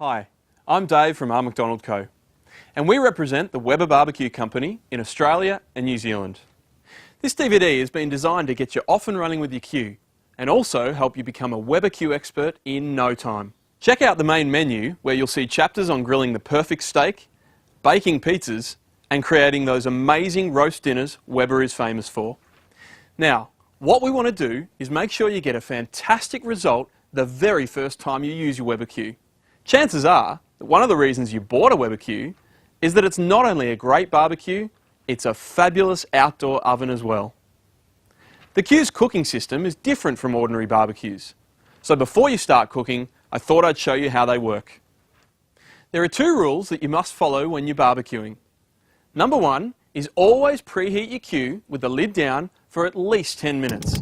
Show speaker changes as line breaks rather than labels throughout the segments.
Hi, I'm Dave from R McDonald Co, and we represent the Weber Barbecue Company in Australia and New Zealand. This DVD has been designed to get you off and running with your queue and also help you become a Weber Q expert in no time. Check out the main menu where you'll see chapters on grilling the perfect steak, baking pizzas and creating those amazing roast dinners Weber is famous for. Now, what we want to do is make sure you get a fantastic result the very first time you use your Weber Q. Chances are that one of the reasons you bought a Weber Q is that it's not only a great barbecue, it's a fabulous outdoor oven as well. The Q's cooking system is different from ordinary barbecues. So before you start cooking, I thought I'd show you how they work. There are two rules that you must follow when you're barbecuing. Number one is always preheat your Q with the lid down for at least 10 minutes.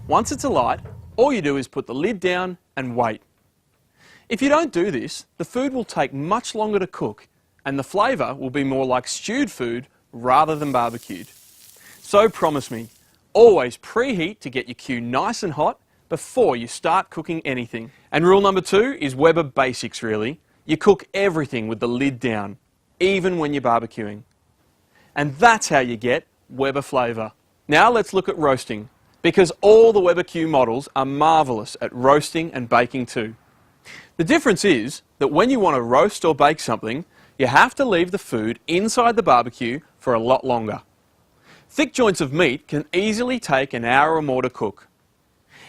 Once it's alight, all you do is put the lid down and wait. If you don't do this, the food will take much longer to cook and the flavour will be more like stewed food rather than barbecued. So promise me, always preheat to get your Q nice and hot before you start cooking anything. And rule number two is Weber basics really. You cook everything with the lid down, even when you're barbecuing. And that's how you get Weber flavour. Now let's look at roasting, because all the Weber Q models are marvellous at roasting and baking too. The difference is that when you want to roast or bake something, you have to leave the food inside the barbecue for a lot longer. Thick joints of meat can easily take an hour or more to cook.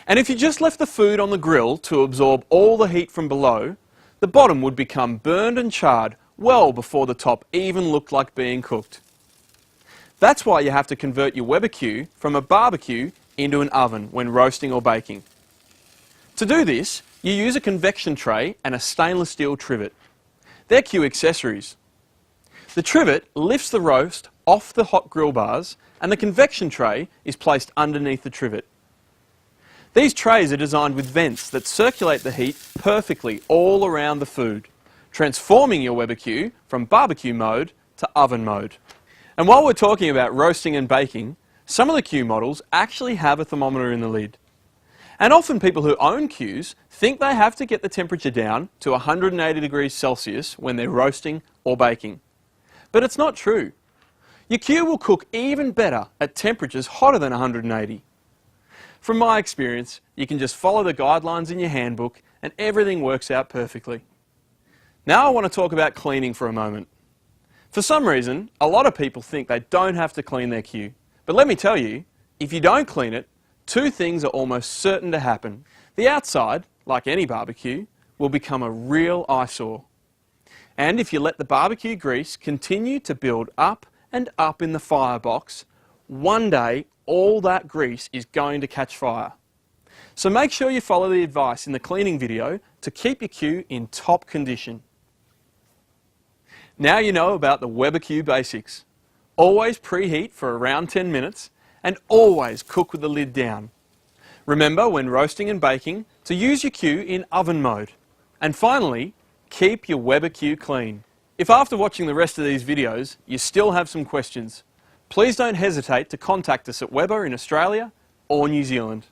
And if you just left the food on the grill to absorb all the heat from below, the bottom would become burned and charred well before the top even looked like being cooked. That's why you have to convert your Weber Q from a barbecue into an oven when roasting or baking. To do this, you use a convection tray and a stainless steel trivet. They're Q accessories. The trivet lifts the roast off the hot grill bars and the convection tray is placed underneath the trivet. These trays are designed with vents that circulate the heat perfectly all around the food, transforming your Weber Q from barbecue mode to oven mode. And while we're talking about roasting and baking, some of the Q models actually have a thermometer in the lid. And often people who own Qs think they have to get the temperature down to 180 degrees Celsius when they're roasting or baking. But it's not true. Your Q will cook even better at temperatures hotter than 180. From my experience, you can just follow the guidelines in your handbook and everything works out perfectly. Now I want to talk about cleaning for a moment. For some reason, a lot of people think they don't have to clean their Q. But let me tell you, if you don't clean it, two things are almost certain to happen. The outside, like any barbecue, will become a real eyesore. And if you let the barbecue grease continue to build up and up in the firebox, one day all that grease is going to catch fire. So make sure you follow the advice in the cleaning video to keep your Q in top condition. Now you know about the Weber Q basics. Always preheat for around 10 minutes and always cook with the lid down. Remember when roasting and baking to use your Q in oven mode. And finally, keep your Weber Q clean. If after watching the rest of these videos you still have some questions, please don't hesitate to contact us at Weber in Australia or New Zealand.